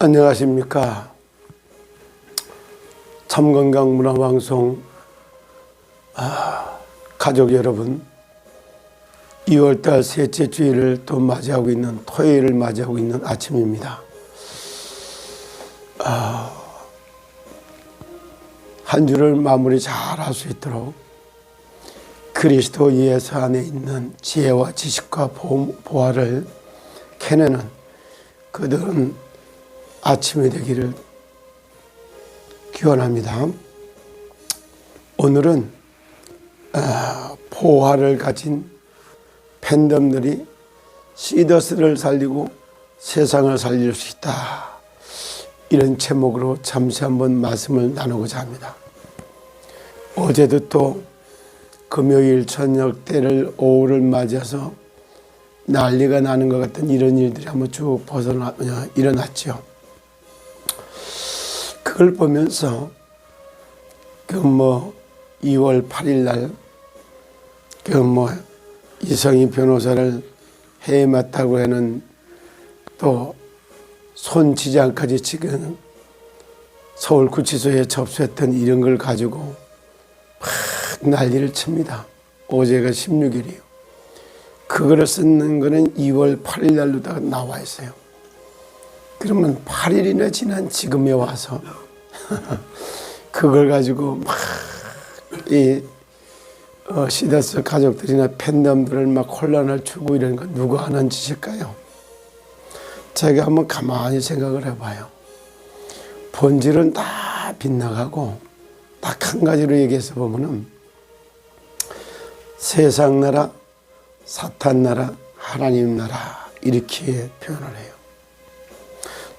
안녕하십니까. 참건강문화방송 가족 여러분, 2월달 셋째 주일을 또 맞이하고 있는, 토요일을 맞이하고 있는 아침입니다. 한 주를 마무리 잘 할 수 있도록 그리스도 예수 안에 있는 지혜와 지식과 보화를 캐내는 그들은 아침이 되기를 기원합니다. 오늘은 보화를 가진 팬덤들이 시더스를 살리고 세상을 살릴 수 있다, 이런 제목으로 잠시 한번 말씀을 나누고자 합니다. 어제도 또 금요일 저녁 때를 오후를 맞이해서 난리가 나는 것 같은 이런 일들이 한번 쭉 일어났죠. 그걸 보면서 2월 8일 날 이성희 변호사를 해임했다고 하는, 또 손지장까지 지금 서울구치소에 접수했던 이런 걸 가지고 막 난리를 칩니다. 어제가 16일이에요. 그거를 쓰는 거는 2월 8일 날로 다 나와 있어요. 그러면 8일이나 지난 지금에 와서 그걸 가지고 막 시더스 가족들이나 팬덤들을 막 혼란을 주고 이런 건 누가 하는 짓일까요? 제가 한번 가만히 생각을 해봐요. 본질은 다 빗나가고 딱 한 가지로 얘기해서 보면은 세상 나라, 사탄 나라, 하나님 나라, 이렇게 표현을 해요.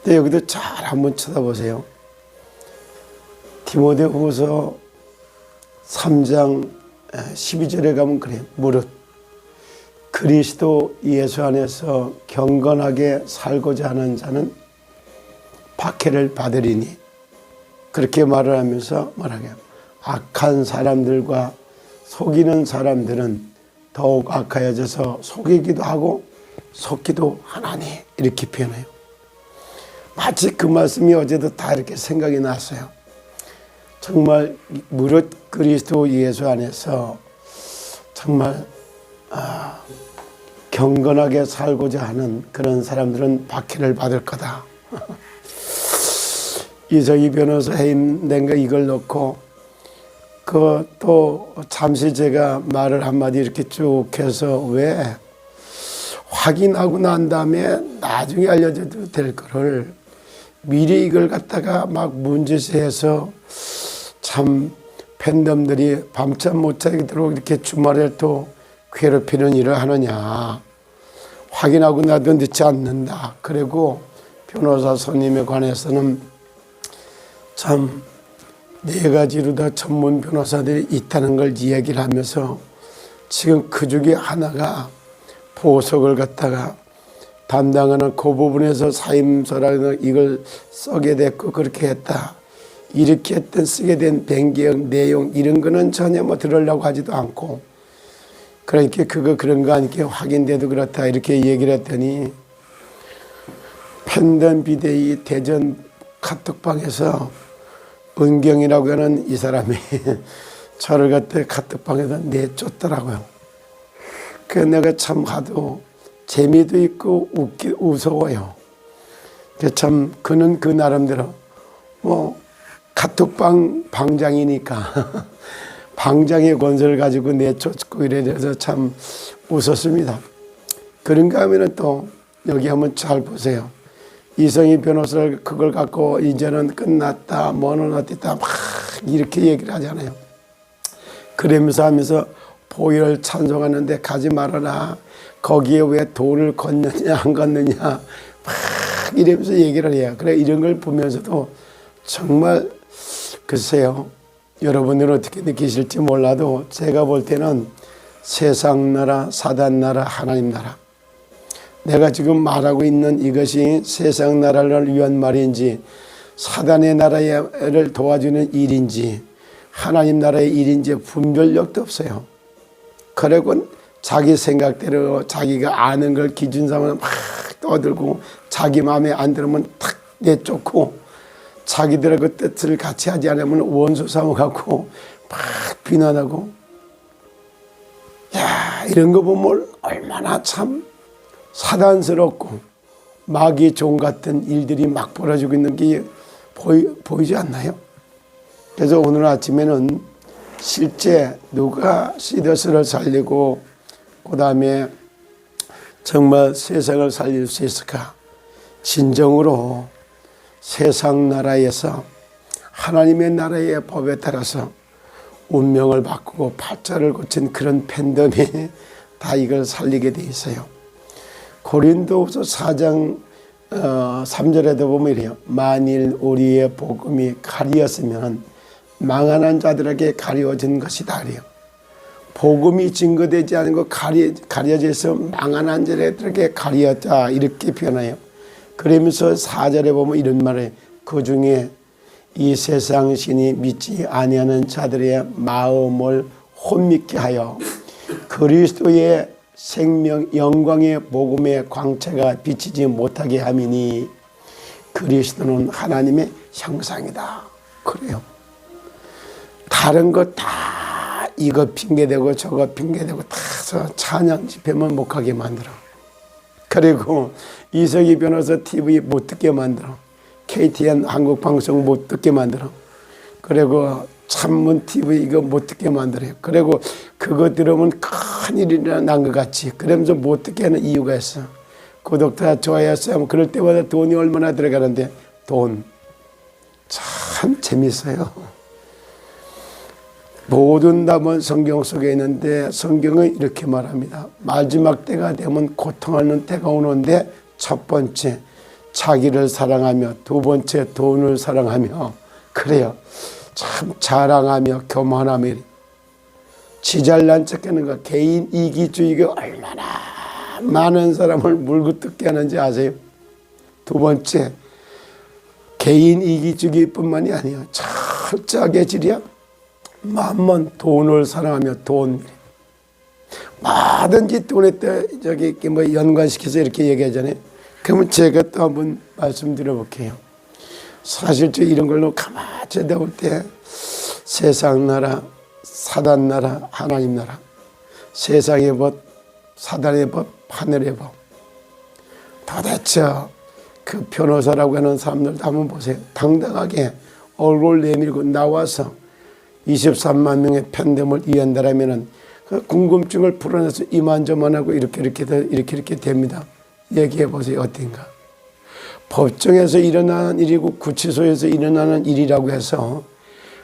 근데 여기도 잘 한번 쳐다보세요. 디모데후서 3장 12절에 가면 그래요. 무릇 그리스도 예수 안에서 경건하게 살고자 하는 자는 박해를 받으리니, 그렇게 말을 하면서 뭐라고요? 악한 사람들과 속이는 사람들은 더욱 악하여져서 속이기도 하고 속기도 하나니, 이렇게 표현해요. 마치 그 말씀이 어제도 다 이렇게 생각이 났어요. 정말 무릇 그리스도 예수 안에서 정말 경건하게 살고자 하는 그런 사람들은 박해를 받을 거다. 이성희 변호사 해임된 거 이걸 놓고 또 잠시 제가 말을 한마디 이렇게 쭉 해서, 왜 확인하고 난 다음에 나중에 알려줘도 될 거를 미리 이걸 갖다가 막 문제시해서 참 팬덤들이 밤잠 못 자도록 이렇게 주말에 또 괴롭히는 일을 하느냐. 확인하고 나도 늦지 않는다. 그리고 변호사 선임에 관해서는 참 4가지로 다 전문 변호사들이 있다는 걸 이야기를 하면서, 지금 그 중에 하나가 보석을 갖다가 담당하는 그 부분에서 사임서라는 이걸 쓰게 됐고 그렇게 했다, 이렇게 했던 쓰게 된 변경 내용 이런 거는 전혀 들으려고 하지도 않고, 그러니까 그런 거 아니까 확인돼도 그렇다, 이렇게 얘기를 했더니 팬덤 비대위 대전 카톡방에서 은경이라고 하는 이 사람이 저를 갖다 카톡방에다 내쫓더라고요. 그래서 내가 참 하도 재미도 있고 우스워요. 참 그는 그 나름대로 카톡방 방장이니까 방장의 권세를 가지고 내쫓고 이래서 참 웃었습니다. 그런가 하면 또 여기 한번 잘 보세요. 이성희 변호사를 그걸 갖고 이제는 끝났다, 뭐는 어땠다 막 이렇게 얘기를 하잖아요. 그러면서 하면서 보혈 찬송하는데 가지 말아라, 거기에 왜 돌을 걷느냐 안 걷느냐 막 이러면서 얘기를 해요. 그래, 이런 걸 보면서도 정말 글쎄요, 여러분들은 어떻게 느끼실지 몰라도 제가 볼 때는 세상 나라, 사단 나라, 하나님 나라, 내가 지금 말하고 있는 이것이 세상 나라를 위한 말인지, 사단의 나라를 도와주는 일인지, 하나님 나라의 일인지 분별력도 없어요. 그리고 자기 생각대로 자기가 아는 걸 기준 삼아 막 떠들고 자기 마음에 안 들으면 탁 내쫓고 자기들의 그 뜻을 같이 하지 않으면 원수 삼아갖고 막 비난하고, 야, 이런 거 보면 얼마나 참 사단스럽고 마귀의 종 같은 일들이 막 벌어지고 있는 게 보이지 않나요? 그래서 오늘 아침에는 실제 누가 시더스를 살리고 그 다음에 정말 세상을 살릴 수 있을까? 진정으로 세상 나라에서 하나님의 나라의 법에 따라서 운명을 바꾸고 팔자를 고친 그런 팬덤이 다 이걸 살리게 돼 있어요. 고린도후서 4장 3절에도 보면 이래요. 만일 우리의 복음이 가리었으면 망하는 자들에게 가리워진 것이다 그래요. 복음이 증거되지 않은 거 가려져 있어 망하는 자들에게 가리었다 이렇게 표현해요. 그러면서 4절에 보면 이런 말을 해요. 그 중에 이 세상 신이 믿지 아니하는 자들의 마음을 혼미케 하여 그리스도의 생명 영광의 복음의 광채가 비치지 못하게 함이니 그리스도는 하나님의 형상이다. 그래요. 다른 거 다 이거 핑계대고 저거 핑계대고 다 찬양 집회만 못 가게 만들어. 그리고 이석희 변호사 TV 못 듣게 만들어. KTN 한국방송 못 듣게 만들어. 그리고 찬문 TV 이거 못 듣게 만들어요. 그리고 그거 들으면 큰일이 난 것 같이 그러면서 못 듣게 하는 이유가 있어. 구독자 좋아했어요. 그럴 때마다 돈이 얼마나 들어가는데 돈 참 재밌어요. 모든 답은 성경 속에 있는데 성경은 이렇게 말합니다. 마지막 때가 되면 고통하는 때가 오는데 첫 번째 자기를 사랑하며 두 번째 돈을 사랑하며 그래요. 참 자랑하며 교만하며 지잘난 척하는 거 개인 이기주의가 얼마나 많은 사람을 물고 뜯게 하는지 아세요? 두 번째 개인 이기주의뿐만이 아니에요. 철저하게 지리야 만만 돈을 사랑하며 돈 뭐든지 돈에 저기 뭐 연관시켜서 이렇게 얘기하잖아요. 그러면 제가 또 한번 말씀드려 볼게요. 사실 저 이런 걸로 가만히 쳐다볼 때 세상 나라, 사단 나라, 하나님 나라, 세상의 법, 사단의 법, 하늘의 법. 도대체 그 변호사라고 하는 사람들도 한번 보세요. 당당하게 얼굴 내밀고 나와서 23만 명의 편됨을 이해한다라면은 그 궁금증을 풀어내서 이만저만하고 이렇게 됩니다. 얘기해 보세요. 어떤가? 법정에서 일어나는 일이고 구치소에서 일어나는 일이라고 해서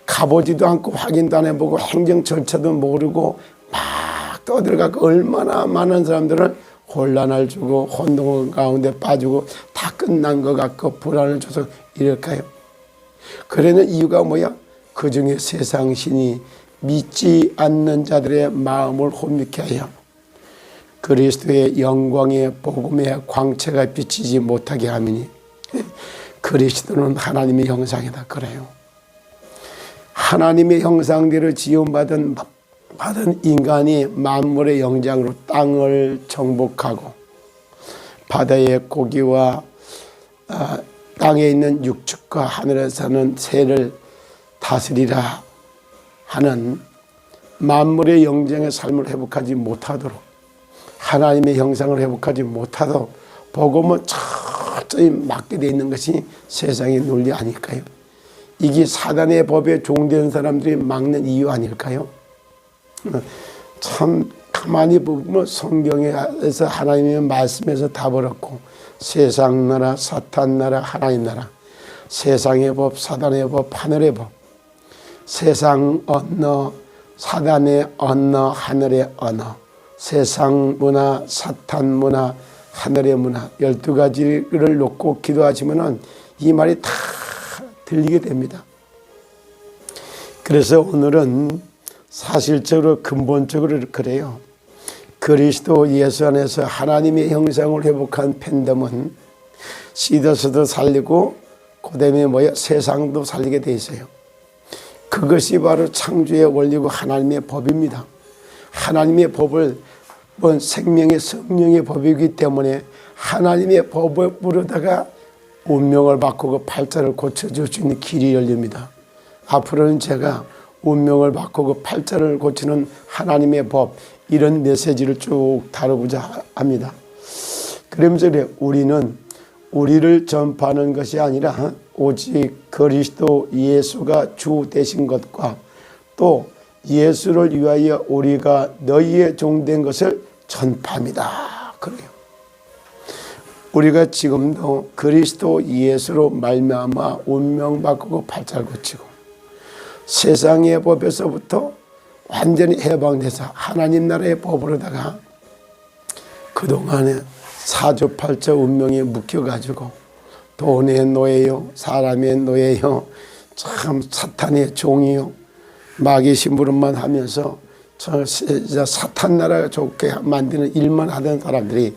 가보지도 않고 확인도 안 해보고 행정 절차도 모르고 막 떠들어가고 얼마나 많은 사람들은 혼란을 주고 혼동 가운데 빠지고 다 끝난 것 같고 불안을 줘서 이럴까요? 그러는 이유가 뭐야? 그 중에 세상 신이 믿지 않는 자들의 마음을 혼미케 하여 그리스도의 영광의 복음의 광채가 비치지 못하게 하미니 그리스도는 하나님의 형상이다. 그래요. 하나님의 형상대로 지음받은 인간이 만물의 영장으로 땅을 정복하고 바다의 고기와 땅에 있는 육축과 하늘에 사는 새를 다스리라 하는 만물의 영장의 삶을 회복하지 못하도록 하나님의 형상을 회복하지 못하도록 복음을 철저히 막게 되어 있는 것이 세상의 논리 아닐까요? 이게 사단의 법에 종된 사람들이 막는 이유 아닐까요? 참 가만히 보면 성경에서 하나님의 말씀에서 답을 얻고 세상 나라, 사탄 나라, 하나님 나라, 세상의 법, 사단의 법, 하늘의 법, 세상 언어, 사단의 언어, 하늘의 언어, 세상 문화, 사탄 문화, 하늘의 문화 12가지를 놓고 기도하시면 이 말이 다 들리게 됩니다. 그래서 오늘은 사실적으로 근본적으로 그래요. 그리스도 예수 안에서 하나님의 형상을 회복한 팬덤은 시더스도 살리고 그다음에 세상도 살리게 돼 있어요. 그것이 바로 창조의 원리고 하나님의 법입니다. 하나님의 법을 생명의 성령의 법이기 때문에 하나님의 법으로다가 운명을 바꾸고 팔자를 고쳐줄 수 있는 길이 열립니다. 앞으로는 제가 운명을 바꾸고 팔자를 고치는 하나님의 법, 이런 메시지를 쭉 다루고자 합니다. 그러면서 그래, 우리는 우리를 전파하는 것이 아니라 오직 그리스도 예수가 주 되신 것과 또 예수를 위하여 우리가 너희의 종된 것을 전파합니다. 그래요. 우리가 지금도 그리스도 예수로 말미암아 운명 바꾸고 팔자를 고치고 세상의 법에서부터 완전히 해방돼서 하나님 나라의 법으로다가 그동안에 사주팔자 운명에 묶여가지고 돈의 노예요, 사람의 노예요, 참 사탄의 종이요, 마귀 심부름만 하면서 저 사탄 나라가 좋게 만드는 일만 하던 사람들이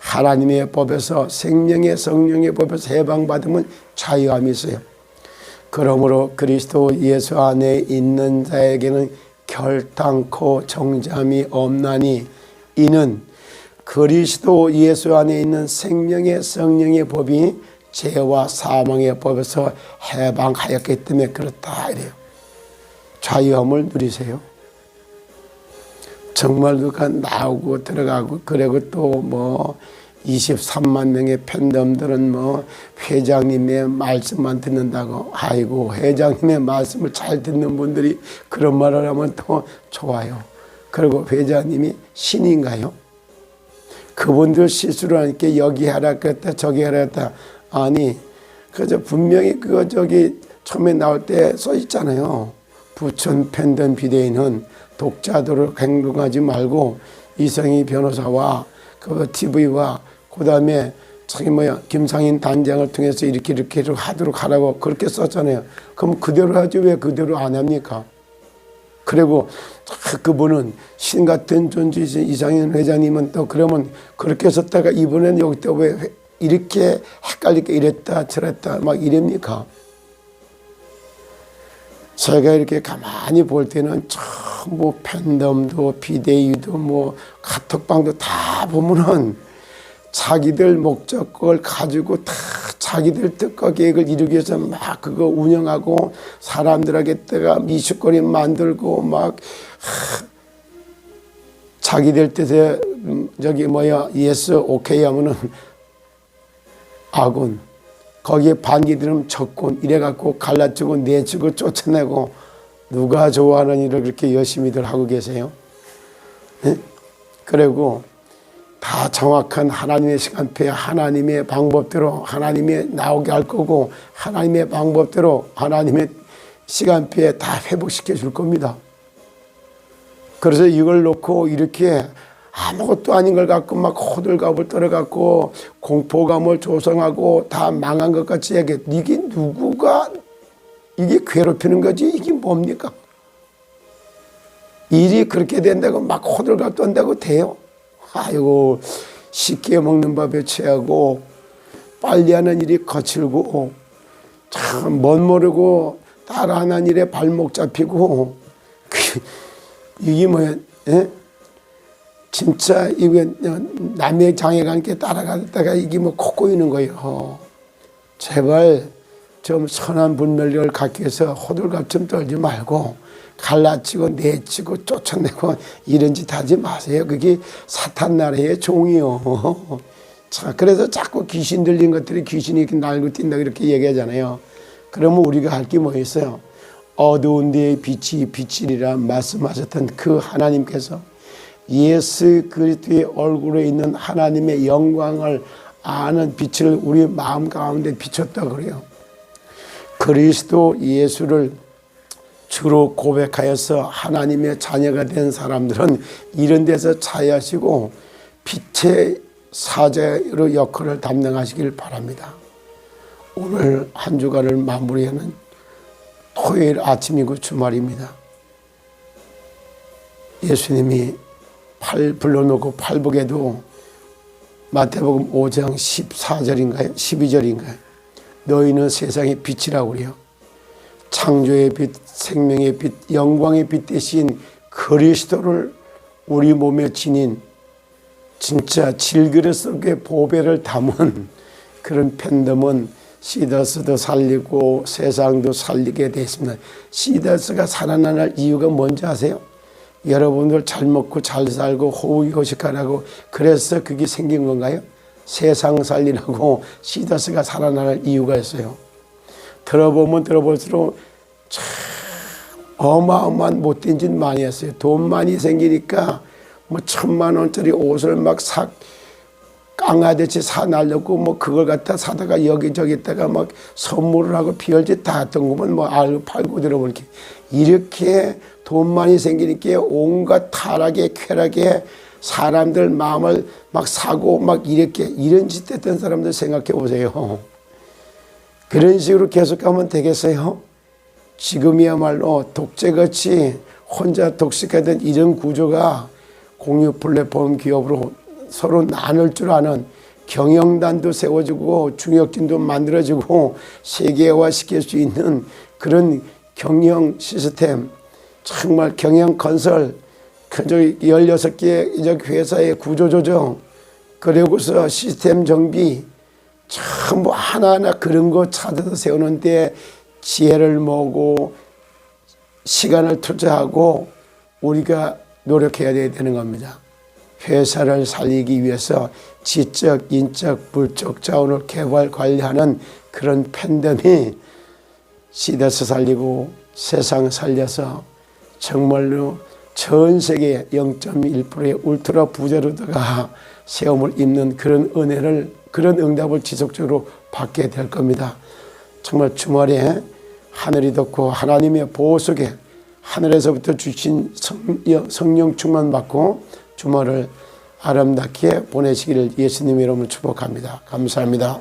하나님의 법에서 생명의 성령의 법에서 해방받으면 자유함이 있어요. 그러므로 그리스도 예수 안에 있는 자에게는 결단코 정잠이 없나니 이는 그리스도 예수 안에 있는 생명의 성령의 법이 죄와 사망의 법에서 해방하였기 때문에 그렇다 이래요. 자유함을 누리세요. 정말 누가 나오고 들어가고 그리고 또 23만 명의 팬덤들은 회장님의 말씀만 듣는다고. 아이고, 회장님의 말씀을 잘 듣는 분들이 그런 말을 하면 더 좋아요. 그리고 회장님이 신인가요? 그분들 실수를 하니까 여기 하라 그랬다 저기 하라 그랬다. 아니, 그저 분명히 처음에 나올 때 써 있잖아요. 부천 팬덤 비대위는 독자도를 행동하지 말고 이성희 변호사와 그 TV와 그 다음에 김상인 단장을 통해서 이렇게 하도록 하라고 그렇게 썼잖아요. 그럼 그대로 하지 왜 그대로 안 합니까? 그리고 그분은 신 같은 존재이신 이상인 회장님은 또 그러면 그렇게 썼다가 이번에는 여기 또 왜 이렇게 헷갈리게 이랬다 저랬다 막 이럽니까? 제가 이렇게 가만히 볼 때는 전부 팬덤도 비대위도 카톡방도 다 보면은 자기들 목적을 가지고 다 자기들 뜻과 계획을 이루기 위해서 막 그거 운영하고 사람들에게다가 미숫거리 만들고 자기들 뜻에 예스 오케이 하면은 아군, 거기에 반기들은 적군 이래갖고 갈라치고 내치고 쫓아내고 누가 좋아하는 일을 그렇게 열심히들 하고 계세요? 네? 그리고 다 정확한 하나님의 시간표에 하나님의 방법대로 하나님이 나오게 할 거고 하나님의 방법대로 하나님의 시간표에 다 회복시켜 줄 겁니다. 그래서 이걸 놓고 이렇게 아무것도 아닌 걸 갖고 막 호들갑을 떨어갖고 공포감을 조성하고 다 망한 것 같이 얘기해. 이게 누구가 이게 괴롭히는 거지? 이게 뭡니까? 일이 그렇게 된다고 막 호들갑 떤다고 돼요? 아이고, 쉽게 먹는 밥에 취하고 빨리 하는 일이 거칠고 참 멋 모르고 따라하는 일에 발목 잡히고 이게 뭐야? 에? 진짜 이게 남의 장에 가니까 따라가다가 이게 코 꼬이는 거예요. 제발 좀 선한 분별력을 갖기 위해서 호들갑 좀 떨지 말고 갈라치고 내치고 쫓아내고 이런 짓 하지 마세요. 그게 사탄 나라의 종이요. 자, 그래서 자꾸 귀신 들린 것들이 귀신이 이렇게 날고 뛴다 이렇게 얘기하잖아요. 그러면 우리가 할 게 뭐 있어요? 어두운 데에 빛이 비치리라 말씀하셨던 그 하나님께서 예수 그리스도의 얼굴에 있는 하나님의 영광을 아는 빛을 우리 마음 가운데 비췄다 그래요. 그리스도 예수를 주로 고백하여서 하나님의 자녀가 된 사람들은 이런 데서 자유하시고 빛의 사자로 역할을 담당하시길 바랍니다. 오늘 한 주간을 마무리하는 토요일 아침이고 주말입니다. 예수님이 팔 불러놓고 팔복에도 마태복음 5장 14절인가요? 12절인가요? 너희는 세상의 빛이라고 그래요. 창조의 빛, 생명의 빛, 영광의 빛 대신 그리스도를 우리 몸에 지닌 진짜 질그릇 속에 보배를 담은 그런 팬덤은 시더스도 살리고 세상도 살리게 되어 있습니다. 시더스가 살아나는 이유가 뭔지 아세요? 여러분들 잘 먹고 잘 살고 호의호식하라고 그래서 그게 생긴 건가요? 세상 살리라고 시더스가 살아나는 이유가 있어요. 들어보면 들어볼수록 참 어마어마한 못된 짓 많이 했어요. 돈 많이 생기니까 뭐 1,000만 원짜리 옷을 막 깡아듯이 사날렸고 뭐 그걸 갖다 사다가 여기저기다가 막 선물을 하고 별짓 다 했던 거면 뭐 알고 팔고 들어보니까 이렇게 돈 많이 생기니까 온갖 타락에 쾌락에 사람들 마음을 막 사고 막 이렇게 이런 짓 했던 사람들 생각해 보세요. 그런 식으로 계속 가면 되겠어요? 지금이야말로 독재같이 혼자 독식하던 이런 구조가 공유 플랫폼 기업으로 서로 나눌 줄 아는 경영단도 세워지고 중역진도 만들어지고 세계화시킬 수 있는 그런 경영 시스템, 정말 경영 건설, 16개 회사의 구조조정, 그리고서 시스템 정비, 전부 하나하나 그런 거 찾아서 세우는데 지혜를 모으고 시간을 투자하고 우리가 노력해야 되는 겁니다. 회사를 살리기 위해서 지적, 인적, 물적 자원을 개발, 관리하는 그런 팬덤이 시대에서 살리고 세상 살려서 정말로 전 세계 0.1%의 울트라 부자로다가 세움을 입는 그런 은혜를, 그런 응답을 지속적으로 받게 될 겁니다. 정말 주말에 하늘이 덥고 하나님의 보호 속에 하늘에서부터 주신 성령 충만 받고 주말을 아름답게 보내시기를 예수님 이름으로 축복합니다. 감사합니다.